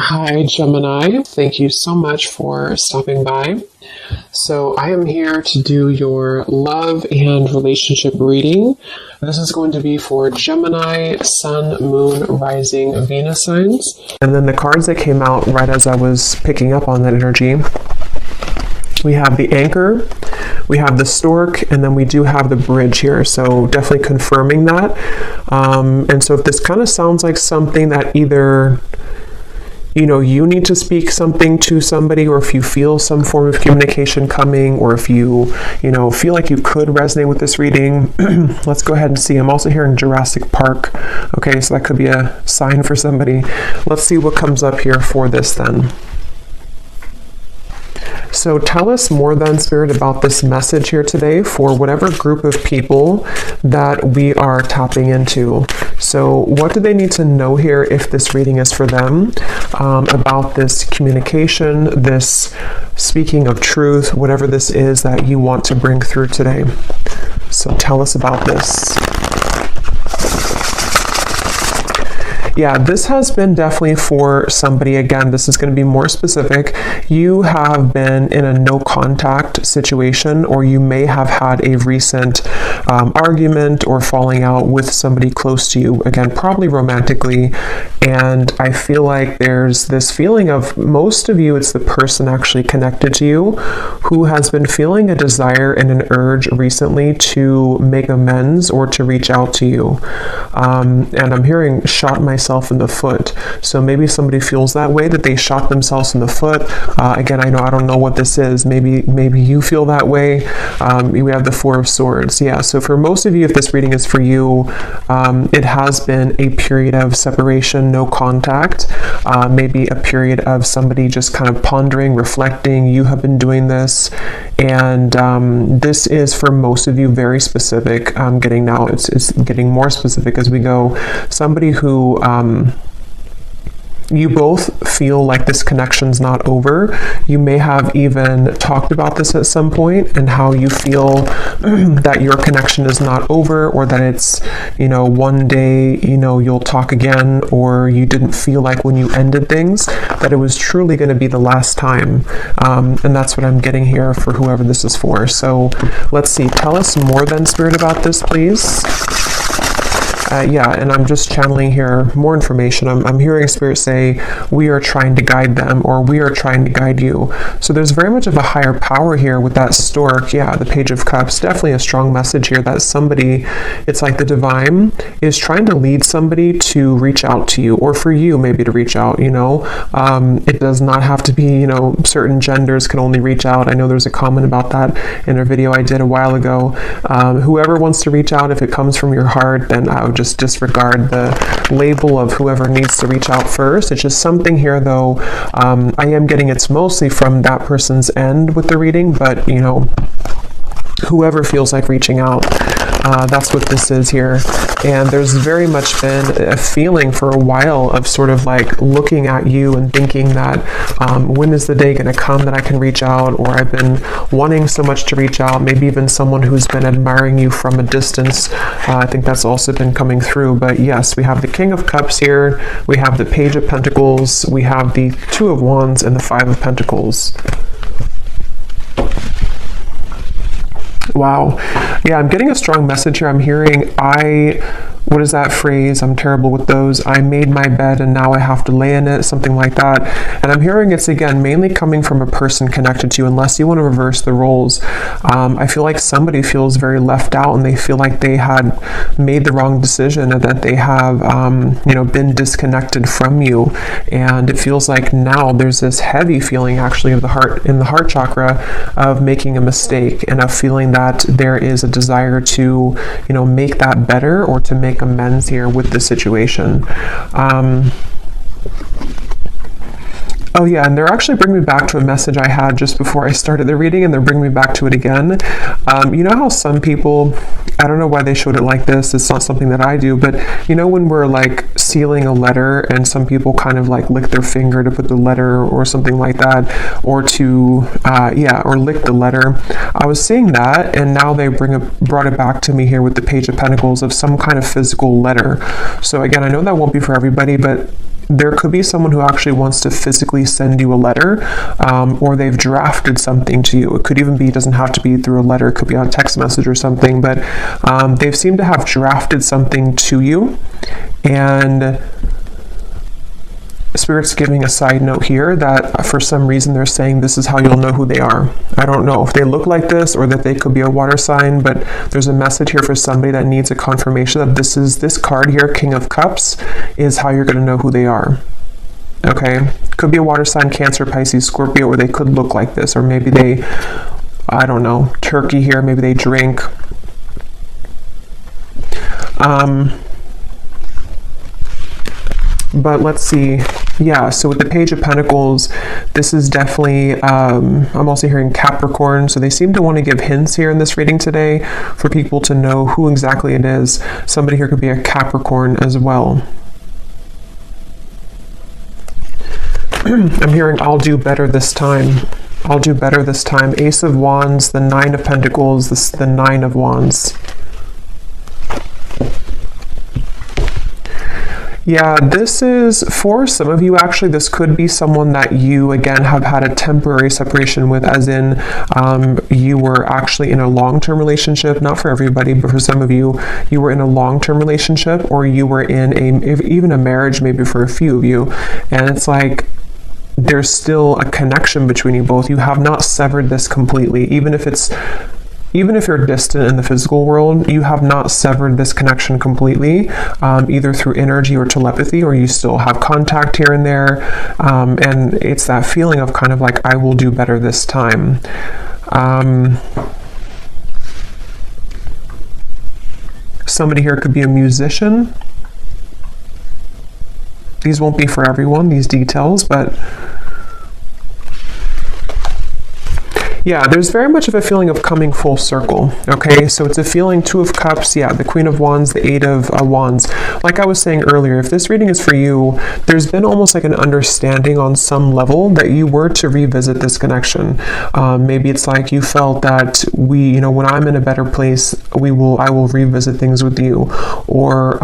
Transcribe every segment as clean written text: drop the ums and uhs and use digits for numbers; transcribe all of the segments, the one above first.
Hi, Gemini. Thank you so much for stopping by. So I am here to do your love and relationship reading. This is going to be for Gemini, Sun, Moon, Rising, Venus signs. And then the cards that came out right as I was picking up on that energy. We have the Anchor, we have the Stork, and then we do have the Bridge here. So definitely confirming that. And so if this kind of sounds like something that either you need to speak something to somebody, or if you feel some form of communication coming, or if you feel like you could resonate with this reading, let's go ahead and see. I'm also hearing Jurassic Park. Okay, so that could be a sign for somebody. Let's see what comes up here for this then. So tell us more then, Spirit, about this message here today for whatever group of people that we are tapping into. So what do they need to know here if this reading is for them, about this communication, this speaking of truth, whatever this is that you want to bring through today. So tell us about this. Yeah, this has been definitely for somebody. Again, this is going to be more specific. You have been in a no contact situation, or you may have had a recent argument or falling out with somebody close to you. Again, probably romantically. And I feel like there's this feeling of, most of you, it's the person actually connected to you who has been feeling a desire and an urge recently to make amends or to reach out to you. And I'm hearing shot myself in the foot. So maybe somebody feels that way, that they shot themselves in the foot. Again, I don't know what this is. Maybe you feel that way. We have the Four of Swords. Yeah, so for most of you, if this reading is for you, it has been a period of separation, no contact, maybe a period of somebody just kind of pondering, reflecting. You have been doing this, and this is for most of you very specific. I'm getting now, it's getting more specific as we go. Somebody who you both feel like this connection's not over. You may have even talked about this at some point, and how you feel that your connection is not over, or that it's, one day, you'll talk again, or you didn't feel like when you ended things that it was truly going to be the last time. And that's what I'm getting here for whoever this is for. So let's see. Tell us more then, Spirit, about this, please. Yeah, and I'm just channeling here more information. I'm hearing Spirit say, we are trying to guide them, or we are trying to guide you. So there's very much of a higher power here with that Stork. Yeah, the Page of Cups, definitely a strong message here that somebody, it's like the divine is trying to lead somebody to reach out to you, or for you maybe to reach out, It does not have to be, certain genders can only reach out. I know there's a comment about that in a video I did a while ago. Whoever wants to reach out, if it comes from your heart, then I would just disregard the label of whoever needs to reach out first. It's just something here, though. I am getting it's mostly from that person's end with the reading, but whoever feels like reaching out, that's what this is here. And there's very much been a feeling for a while of sort of like looking at you and thinking that when is the day going to come that I can reach out, or I've been wanting so much to reach out. Maybe even someone who's been admiring you from a distance. I think that's also been coming through. But yes, we have the King of Cups here, we have the Page of Pentacles, we have the Two of Wands, and the Five of Pentacles. Wow. Yeah, I'm getting a strong message here. I'm hearing, what is that phrase? I'm terrible with those. I made my bed and now I have to lay in it, something like that. And I'm hearing it's, again, mainly coming from a person connected to you, unless you want to reverse the roles. I feel like somebody feels very left out, and they feel like they had made the wrong decision, and that they have, been disconnected from you. And it feels like now there's this heavy feeling actually of the heart, in the heart chakra, of making a mistake, and of feeling that there is a desire to, make that better, or to make amends here with the situation. Oh yeah, and they're actually bringing me back to a message I had just before I started the reading, and they're bringing me back to it again. You know how some people, I don't know why they showed it like this, it's not something that I do, but when we're like sealing a letter, and some people kind of like lick their finger to put the letter, or something like that, or to, or lick the letter. I was seeing that, and now they brought it back to me here with the Page of Pentacles, of some kind of physical letter. So again, I know that won't be for everybody, but there could be someone who actually wants to physically send you a letter, or they've drafted something to you. It could even be, it doesn't have to be through a letter, it could be on a text message or something, but they've seemed to have drafted something to you. And Spirit's giving a side note here that for some reason they're saying this is how you'll know who they are. I don't know if they look like this or that they could be a water sign, but there's a message here for somebody that needs a confirmation that this card here, King of Cups, is how you're going to know who they are. Okay? Could be a water sign, Cancer, Pisces, Scorpio, or they could look like this, or maybe they, I don't know, Turkey here, maybe they drink. But let's see. Yeah, so with the Page of Pentacles, this is definitely, I'm also hearing Capricorn. So they seem to want to give hints here in this reading today for people to know who exactly it is. Somebody here could be a Capricorn as well. I'm hearing, I'll do better this time. I'll do better this time. Ace of Wands, the Nine of Pentacles, the Nine of Wands. Yeah, this is, for some of you, actually, this could be someone that you, again, have had a temporary separation with, as in you were actually in a long-term relationship. Not for everybody, but for some of you, you were in a long-term relationship, or you were in even a marriage, maybe for a few of you. And it's like, there's still a connection between you both. You have not severed this completely, even if you're distant in the physical world, you have not severed this connection completely, either through energy or telepathy, or you still have contact here and there. And it's that feeling of kind of like, I will do better this time. Somebody here could be a musician. These won't be for everyone, these details, but yeah, there's very much of a feeling of coming full circle, okay? So it's a feeling, Two of Cups, yeah, the Queen of Wands, the Eight of Wands. Like I was saying earlier, if this reading is for you, there's been almost like an understanding on some level that you were to revisit this connection. Maybe it's like you felt that when I'm in a better place, I will revisit things with you. Or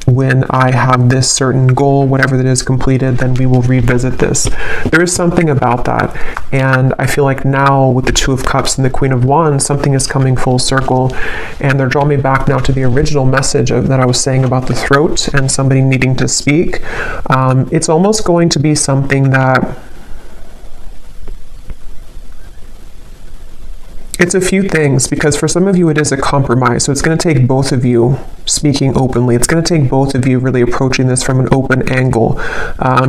when I have this certain goal, whatever that is completed, then we will revisit this. There is something about that. And I feel like now, with the Two of Cups and the Queen of Wands, something is coming full circle, and they're drawing me back now to the original message that I was saying about the throat and somebody needing to speak. It's almost going to be something that it's a few things, because for some of you it is a compromise. So it's going to take both of you speaking openly. It's going to take both of you really approaching this from an open angle.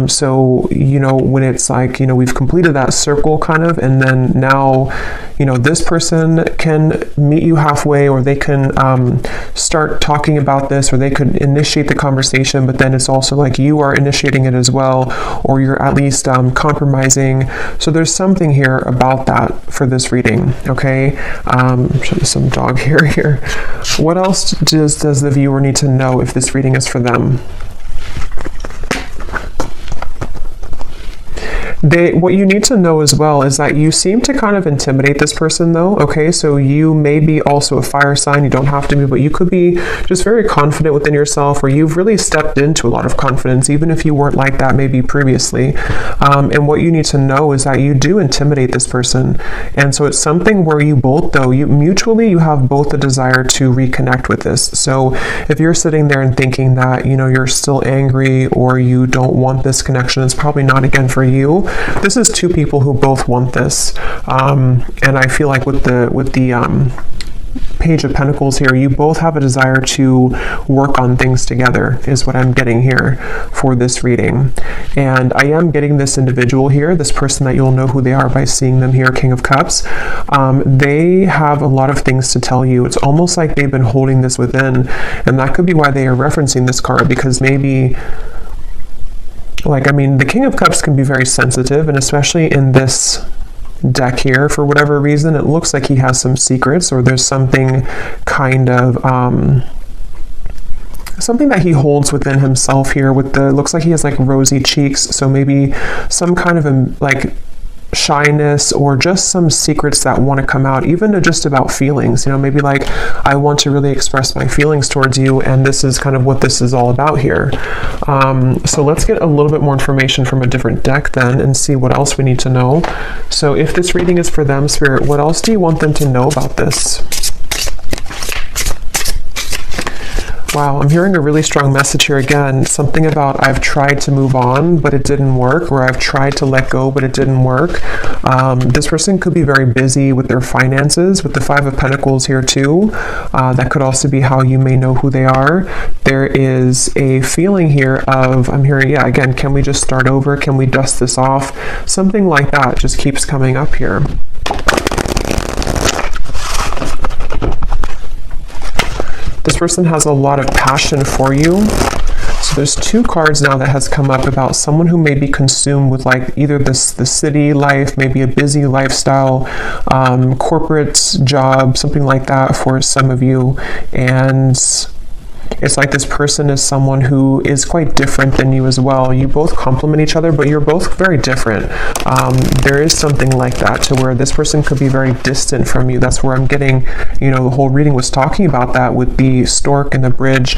So, when it's like, we've completed that circle kind of, and then now, this person can meet you halfway, or they can start talking about this, or they could initiate the conversation, but then it's also like you are initiating it as well, or you're at least compromising. So there's something here about that for this reading, okay? Show you some dog hair here. What else does the viewer need to know if this reading is for them? What you need to know as well is that you seem to kind of intimidate this person, though, okay? So you may be also a fire sign. You don't have to be, but you could be just very confident within yourself, or you've really stepped into a lot of confidence, even if you weren't like that maybe previously. And what you need to know is that you do intimidate this person. And so it's something where you both, though, you have both a desire to reconnect with this. So if you're sitting there and thinking that, you're still angry, or you don't want this connection, it's probably not, again, for you. This is two people who both want this, and I feel like with the Page of Pentacles here, you both have a desire to work on things together, is what I'm getting here for this reading. And I am getting this individual here, this person that you'll know who they are by seeing them here, King of Cups. They have a lot of things to tell you. It's almost like they've been holding this within, and that could be why they are referencing this card, because maybe, the King of Cups can be very sensitive, and especially in this deck here, for whatever reason, it looks like he has some secrets, or there's something kind of, something that he holds within himself here looks like he has like rosy cheeks, so maybe some kind of shyness or just some secrets that want to come out, even just about feelings. Maybe like, I want to really express my feelings towards you, and this is kind of what this is all about here. So let's get a little bit more information from a different deck then and see what else we need to know. So if this reading is for them, Spirit, what else do you want them to know about this? Wow, I'm hearing a really strong message here again. Something about I've tried to move on, but it didn't work, or I've tried to let go, but it didn't work. This person could be very busy with their finances, with the Five of Pentacles here too. That could also be how you may know who they are. There is a feeling here of, I'm hearing, yeah, again, can we just start over? Can we dust this off? Something like that just keeps coming up here. This person has a lot of passion for you. So there's two cards now that has come up about someone who may be consumed with like either the city life, maybe a busy lifestyle, corporate job, something like that for some of you. And it's like this person is someone who is quite different than you as well. You both complement each other, but you're both very different. There is something like that to where this person could be very distant from you. That's where I'm getting, the whole reading was talking about that with the stork and the bridge.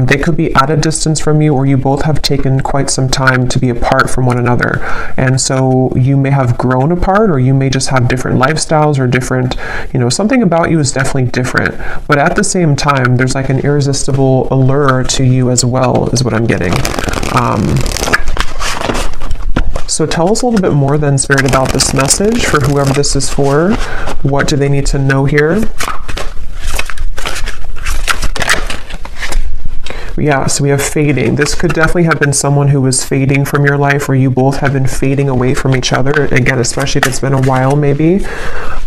They could be at a distance from you, or you both have taken quite some time to be apart from one another. And so you may have grown apart, or you may just have different lifestyles or different, something about you is definitely different. But at the same time, there's like an irresistible allure to you as well, is what I'm getting. So tell us a little bit more then, Spirit, about this message for whoever this is for. What do they need to know here? Yeah, so we have fading. This could definitely have been someone who was fading from your life, or you both have been fading away from each other. Again, especially if it's been a while, maybe.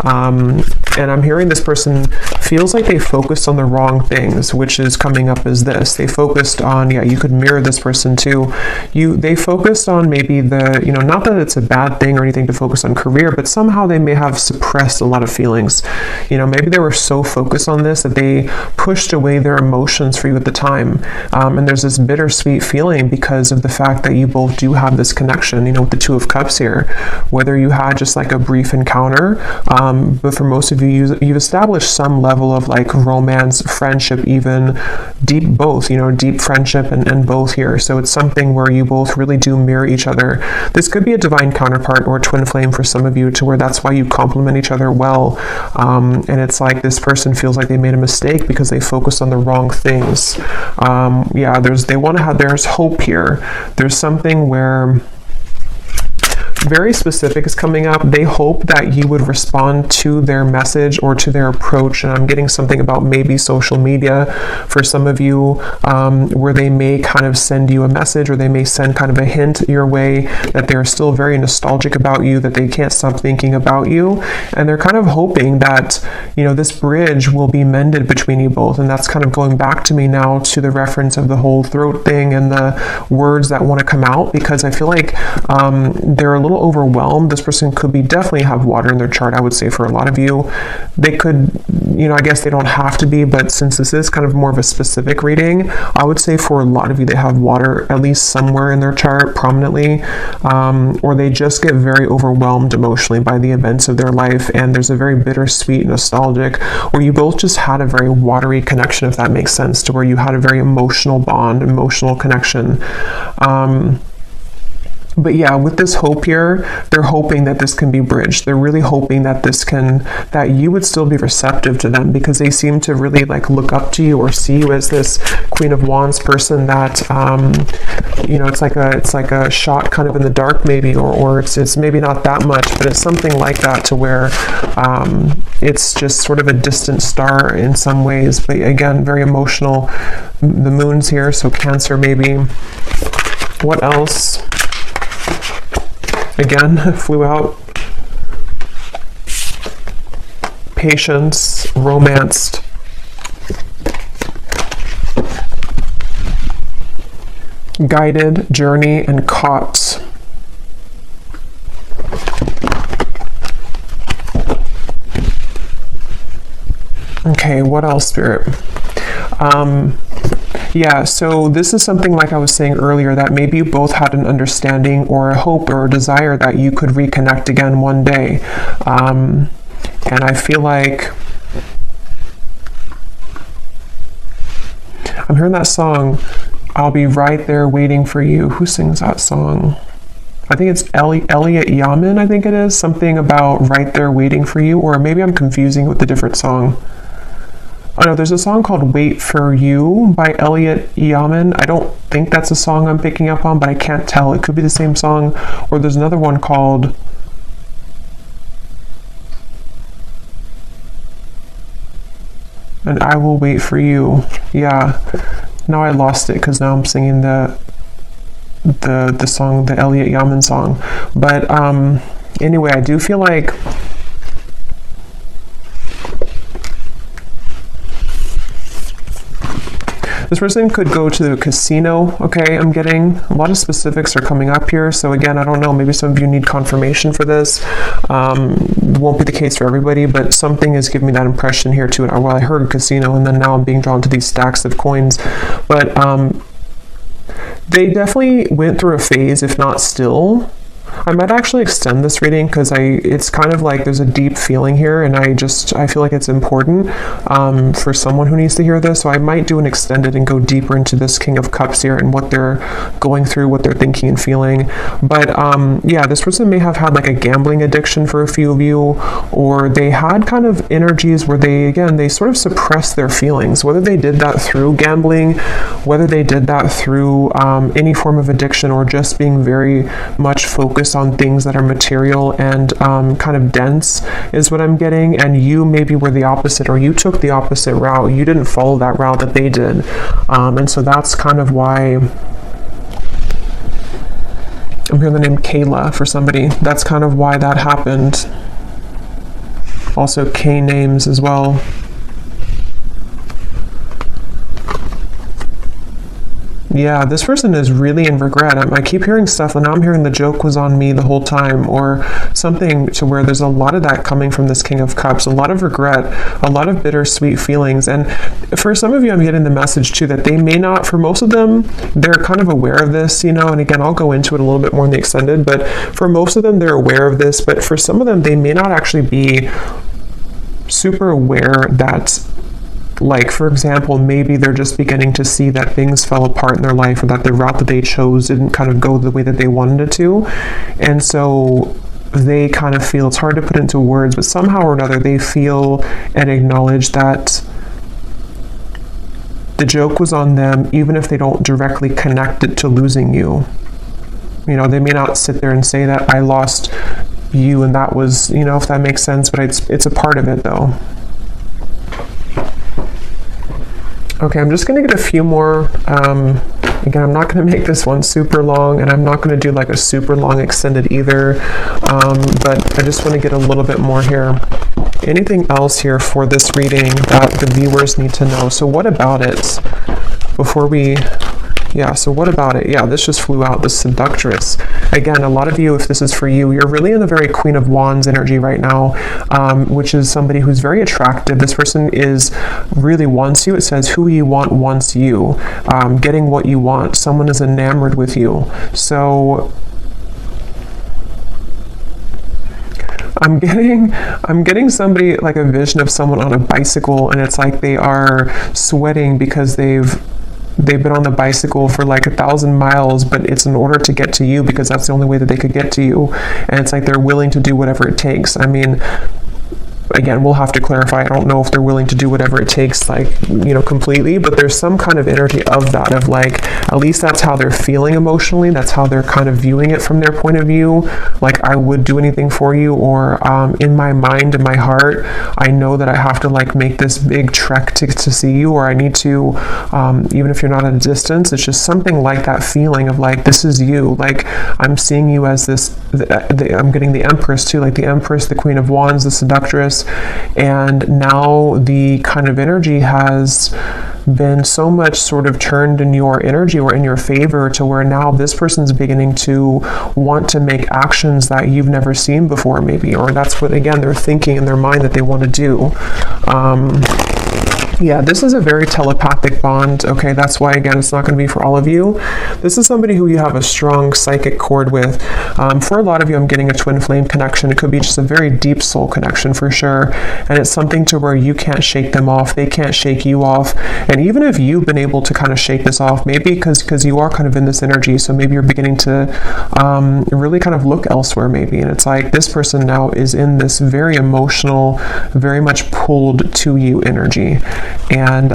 And I'm hearing this person feels like they focused on the wrong things, which is coming up as this. They focused on, you could mirror this person too. They focused on maybe the, not that it's a bad thing or anything to focus on career, but somehow they may have suppressed a lot of feelings. Maybe they were so focused on this that they pushed away their emotions for you at the time. And there's this bittersweet feeling because of the fact that you both do have this connection, with the Two of Cups here, whether you had just like a brief encounter, but for most of you, you've established some level of like romance, friendship, even deep both, deep friendship and both here. So it's something where you both really do mirror each other. This could be a divine counterpart or a twin flame for some of you, to where that's why you complement each other well. And it's like this person feels like they made a mistake because they focused on the wrong things. There's hope here. There's something where very specific is coming up. They hope that you would respond to their message or to their approach. And I'm getting something about maybe social media for some of you, where they may kind of send you a message, or they may send kind of a hint your way that they're still very nostalgic about you, that they can't stop thinking about you. And they're kind of hoping that, this bridge will be mended between you both. And that's kind of going back to me now to the reference of the whole throat thing and the words that want to come out, because I feel like they're a little overwhelmed. This person could be definitely have water in their chart, I would say, for a lot of you. They could, I guess they don't have to be, but since this is kind of more of a specific reading, I would say for a lot of you, they have water at least somewhere in their chart prominently, or they just get very overwhelmed emotionally by the events of their life, and there's a very bittersweet, nostalgic, or you both just had a very watery connection, if that makes sense, to where you had a very emotional bond, emotional connection. But yeah, with this hope here, they're hoping that this can be bridged. They're really hoping that that you would still be receptive to them, because they seem to really like look up to you or see you as this Queen of Wands person that, it's like a shot kind of in the dark maybe, or it's maybe not that much, but it's something like that, to where it's just sort of a distant star in some ways. But again, very emotional. The moon's here, so Cancer maybe. What else? Again, flew out. Patience, romanced. Guided, journey, and caught. Okay, what else, Spirit? Yeah, so this is something like I was saying earlier, that maybe you both had an understanding or a hope or a desire that you could reconnect again one day. And I feel like I'm hearing that song, I'll Be Right There Waiting for You. Who sings that song? I think it's Elliot Yamin, I think it is. Something about Right There Waiting for You, or maybe I'm confusing with a different song. Oh no, there's a song called Wait for You by Elliot Yamin. I don't think that's a song I'm picking up on, but I can't tell. It could be the same song. Or there's another one called And I Will Wait for You. Yeah. Now I lost it because now I'm singing the song, the Elliot Yamin song. But anyway, I do feel like this person could go to the casino. Okay, I'm getting a lot of specifics are coming up here. So again, I don't know, maybe some of you need confirmation for this. Won't be the case for everybody, but something is giving me that impression here too. Well, I heard casino, and then now I'm being drawn to these stacks of coins. But they definitely went through a phase, if not still. I might actually extend this reading because it's kind of like there's a deep feeling here, and I feel like it's important for someone who needs to hear this. So I might do an extended and go deeper into this King of Cups here and what they're going through, what they're thinking and feeling. But yeah, this person may have had like a gambling addiction for a few of you, or they had kind of energies where they sort of suppressed their feelings, whether they did that through gambling, whether they did that through any form of addiction, or just being very much focused on things that are material and kind of dense is what I'm getting. And you maybe were the opposite, or you took the opposite route. You didn't follow that route that they did. And so that's kind of why I'm hearing the name Kayla for somebody. That's kind of why that happened. Also K names as well. Yeah, this person is really in regret. I keep hearing stuff, and now I'm hearing the joke was on me the whole time, or something to where there's a lot of that coming from this King of Cups, a lot of regret, a lot of bittersweet feelings. And for some of you, I'm getting the message too that they may not, for most of them, they're kind of aware of this, and again, I'll go into it a little bit more in the extended, but for most of them, they're aware of this, but for some of them, they may not actually be super aware that, like, for example, maybe they're just beginning to see that things fell apart in their life, or that the route that they chose didn't kind of go the way that they wanted it to. And so they kind of feel, it's hard to put into words, but somehow or another they feel and acknowledge that the joke was on them, even if they don't directly connect it to losing you. They may not sit there and say that I lost you and that was, if that makes sense, but it's a part of it though. Okay, I'm just going to get a few more. Again, I'm not going to make this one super long, and I'm not going to do like a super long extended either, but I just want to get a little bit more here. Anything else here for this reading that the viewers need to know? So what about it before we... Yeah, so what about it? Yeah, this just flew out, the Seductress. Again, a lot of you, if this is for you, you're really in the very Queen of Wands energy right now, which is somebody who's very attractive. This person really wants you. It says, who you want wants you. Getting what you want. Someone is enamored with you. So I'm getting somebody, like a vision of someone on a bicycle, and it's like they are sweating because they've been on the bicycle for like 1,000 miles, but it's in order to get to you, because that's the only way that they could get to you. And it's like they're willing to do whatever it takes. I mean, again, we'll have to clarify. I don't know if they're willing to do whatever it takes, like, completely, but there's some kind of energy of that, of like, at least that's how they're feeling emotionally. That's how they're kind of viewing it from their point of view. Like, I would do anything for you, or in my mind, in my heart, I know that I have to like make this big trek to see you, or I need to, even if you're not at a distance, it's just something like that feeling of like, this is you. Like, I'm seeing you as this, I'm getting the Empress too, like the Empress, the Queen of Wands, the Seductress. And now the kind of energy has been so much sort of turned in your energy or in your favor, to where now this person's beginning to want to make actions that you've never seen before, maybe, or that's what, again, they're thinking in their mind that they want to do. Yeah, this is a very telepathic bond. Okay, that's why, again, it's not going to be for all of you. This is somebody who you have a strong psychic cord with. For a lot of you, I'm getting a twin flame connection. It could be just a very deep soul connection for sure. And it's something to where you can't shake them off. They can't shake you off. And even if you've been able to kind of shake this off, maybe because you are kind of in this energy, so maybe you're beginning to really kind of look elsewhere maybe. And it's like this person now is in this very emotional, very much pulled to you energy. And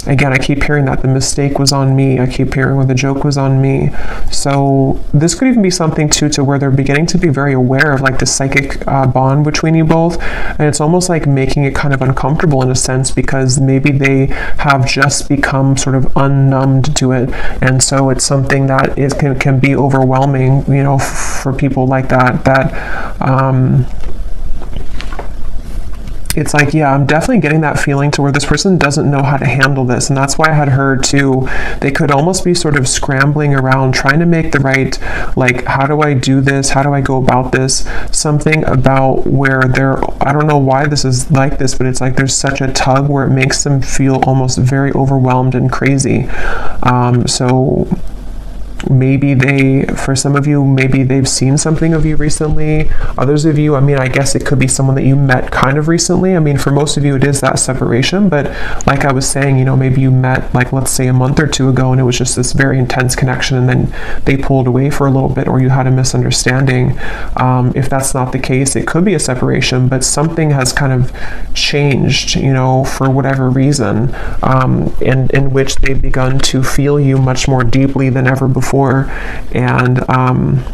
again, I keep hearing that the mistake was on me. I keep hearing where the joke was on me. So this could even be something too to where they're beginning to be very aware of like the psychic bond between you both. And it's almost like making it kind of uncomfortable in a sense, because maybe they have just become sort of unnumbed to it. And so it's something that can be overwhelming, you know, for people like that, it's like, yeah, I'm definitely getting that feeling to where this person doesn't know how to handle this. And that's why I had heard too, they could almost be sort of scrambling around trying to make the right, like, how do I do this? How do I go about this? Something about where I don't know why this is like this, but it's like there's such a tug where it makes them feel almost very overwhelmed and crazy. So maybe for some of you, maybe they've seen something of you recently. Others of you, I mean, I guess it could be someone that you met kind of recently. I mean, for most of you, it is that separation. But like I was saying, you know, maybe you met, like, let's say a month or two ago, and it was just this very intense connection, and then they pulled away for a little bit, or you had a misunderstanding. If that's not the case, it could be a separation, but something has kind of changed, you know, for whatever reason, in which they've begun to feel you much more deeply than ever before. And I'm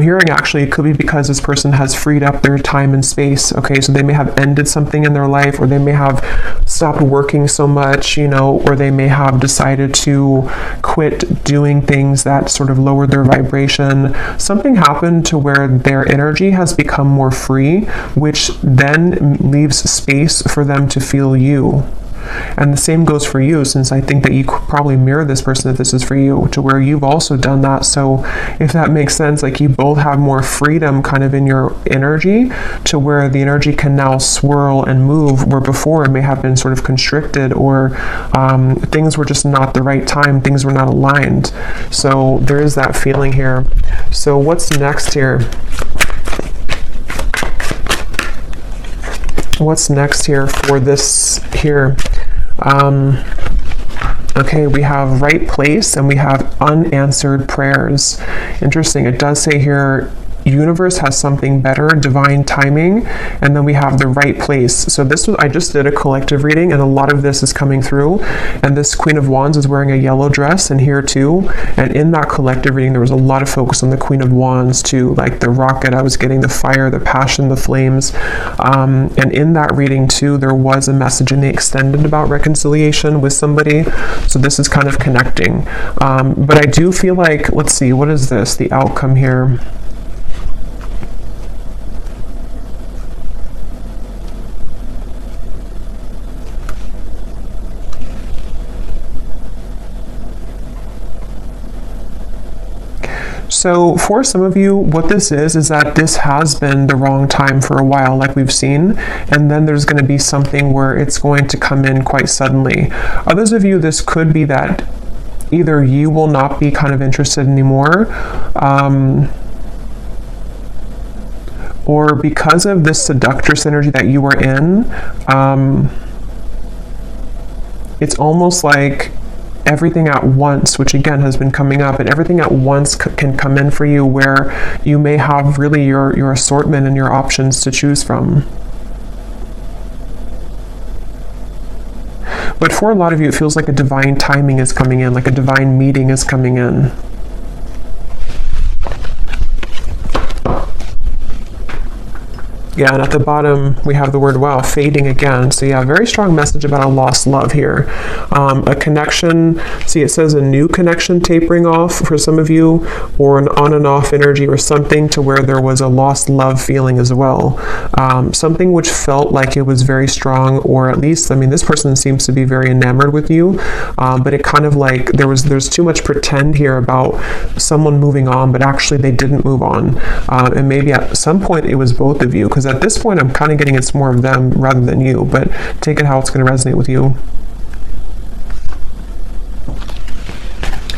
hearing actually it could be because this person has freed up their time and space. Okay, so they may have ended something in their life, or they may have stopped working so much, you know, or they may have decided to quit doing things that sort of lowered their vibration. Something happened to where their energy has become more free, which then leaves space for them to feel you. And the same goes for you, since I think that you could probably mirror this person if this is for you, to where you've also done that. So if that makes sense, like you both have more freedom kind of in your energy, to where the energy can now swirl and move, where before it may have been sort of constricted, or things were just not the right time, things were not aligned. So there is that feeling here. So what's next here? What's next here for this here? Okay, we have right place and we have unanswered prayers. Interesting. It does say here, universe has something better, divine timing, and then we have the right place. So I just did a collective reading, and a lot of this is coming through, and this Queen of Wands is wearing a yellow dress, and here too, and in that collective reading there was a lot of focus on the Queen of Wands too, like the rocket, I was getting the fire, the passion, the flames, and in that reading too there was a message in the extended about reconciliation with somebody, so this is kind of connecting, but I do feel like, let's see, what is this, the outcome here? So for some of you, what this is that this has been the wrong time for a while, like we've seen, and then there's going to be something where it's going to come in quite suddenly. Others of you, this could be that either you will not be kind of interested anymore, or because of this seductress energy that you were in, it's almost like everything at once, which again has been coming up, and everything at once can come in for you, where you may have really your assortment and your options to choose from. But for a lot of you, it feels like a divine timing is coming in, like a divine meeting is coming in. Yeah, and at the bottom, we have the word, wow, fading again. So yeah, very strong message about a lost love here. A connection, see, it says a new connection tapering off for some of you, or an on and off energy, or something to where there was a lost love feeling as well. Something which felt like it was very strong, or at least, I mean, this person seems to be very enamored with you, but it kind of like, there's too much pretend here about someone moving on, but actually they didn't move on. And maybe at some point it was both of you, because at this point, I'm kind of getting it's more of them rather than you, but take it how it's going to resonate with you.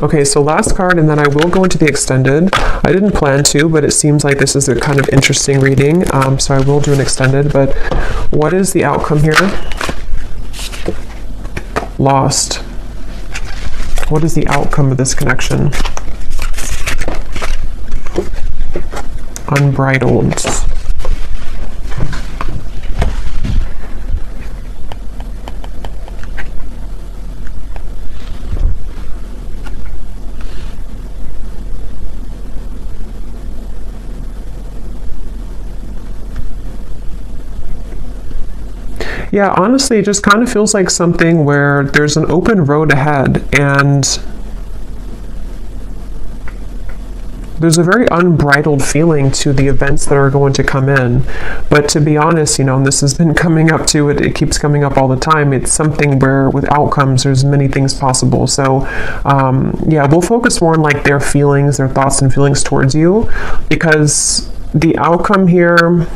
Okay, so last card, and then I will go into the extended. I didn't plan to, but it seems like this is a kind of interesting reading, so I will do an extended. But what is the outcome here? Lost. What is the outcome of this connection? Unbridled. Yeah, honestly, it just kind of feels like something where there's an open road ahead, and there's a very unbridled feeling to the events that are going to come in. But to be honest, you know, and this has been coming up to it, it keeps coming up all the time. It's something where with outcomes, there's many things possible. So yeah, we'll focus more on like their feelings, their thoughts and feelings towards you, because the outcome here,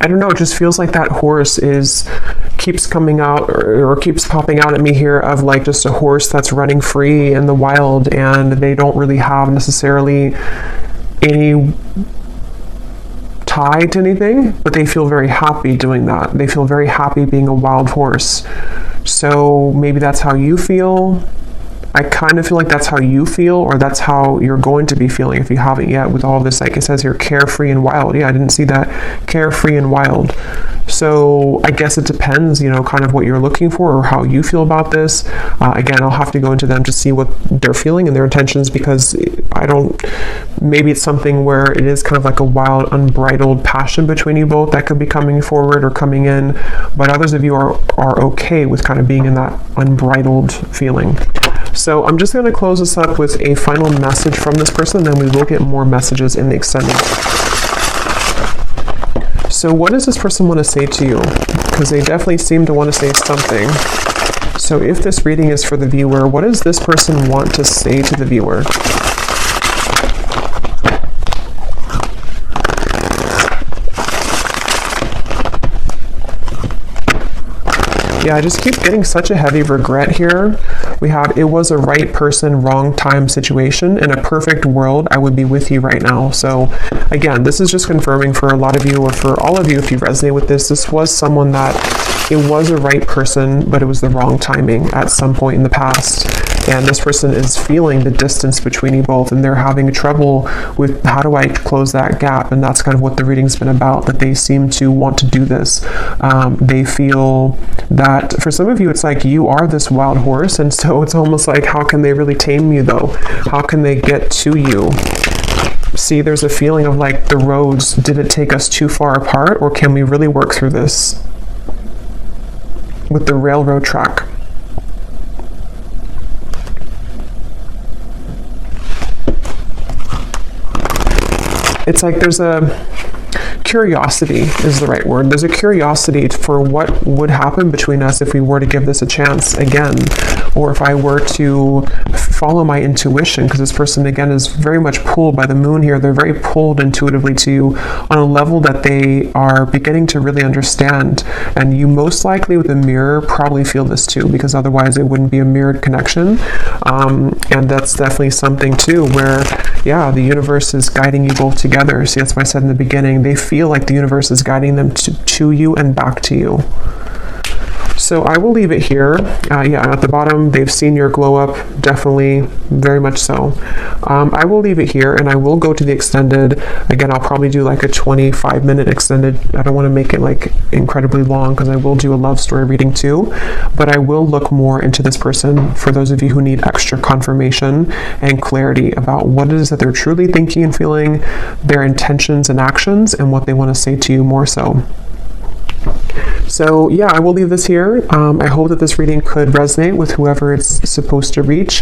I don't know, it just feels like that horse keeps coming out or keeps popping out at me here of like just a horse that's running free in the wild, and they don't really have necessarily any tie to anything, but they feel very happy doing that. They feel very happy being a wild horse. So maybe that's how you feel. I kind of feel like that's how you feel, or that's how you're going to be feeling if you haven't yet, with all of this, like it says here, carefree and wild. Yeah, I didn't see that. Carefree and wild. So I guess it depends, you know, kind of what you're looking for or how you feel about this. Again, I'll have to go into them to see what they're feeling and their intentions, because maybe it's something where it is kind of like a wild, unbridled passion between you both that could be coming forward or coming in, but others of you are okay with kind of being in that unbridled feeling. So I'm just going to close this up with a final message from this person, then we will get more messages in the extended. So what does this person want to say to you? Because they definitely seem to want to say something. So if this reading is for the viewer, what does this person want to say to the viewer? Yeah, I just keep getting such a heavy regret here. We have, it was a right person, wrong time situation. In a perfect world, I would be with you right now. So again, this is just confirming for a lot of you, or for all of you, if you resonate with this, this was someone that it was a right person, but it was the wrong timing at some point in the past. And this person is feeling the distance between you both, and they're having trouble with how do I close that gap. And that's kind of what the reading's been about, that they seem to want to do this. They feel that for some of you, it's like you are this wild horse. And so it's almost like, how can they really tame you though? How can they get to you? See, there's a feeling of like the roads, did it take us too far apart, or can we really work through this with the railroad track? It's like there's a curiosity is the right word. There's a curiosity for what would happen between us if we were to give this a chance again, or if I were to follow my intuition, because this person again is very much pulled by the moon here. They're very pulled intuitively to you on a level that they are beginning to really understand. And you most likely with a mirror probably feel this too, because otherwise it wouldn't be a mirrored connection. And that's definitely something too where, yeah, the universe is guiding you both together. See, that's why I said in the beginning, they feel like the universe is guiding them to you and back to you. So I will leave it here. Yeah, at the bottom, they've seen your glow up, definitely, very much so. I will leave it here, and I will go to the extended. Again, I'll probably do like a 25-minute extended. I don't want to make it like incredibly long, because I will do a love story reading too, but I will look more into this person for those of you who need extra confirmation and clarity about what it is that they're truly thinking and feeling, their intentions and actions, and what they want to say to you more so. So yeah, I will leave this here. I hope that this reading could resonate with whoever it's supposed to reach.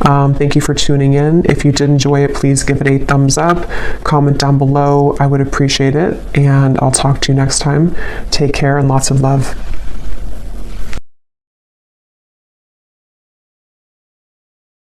Thank you for tuning in. If you did enjoy it, please give it a thumbs up, comment down below. I would appreciate it, and I'll talk to you next time. Take care and lots of love.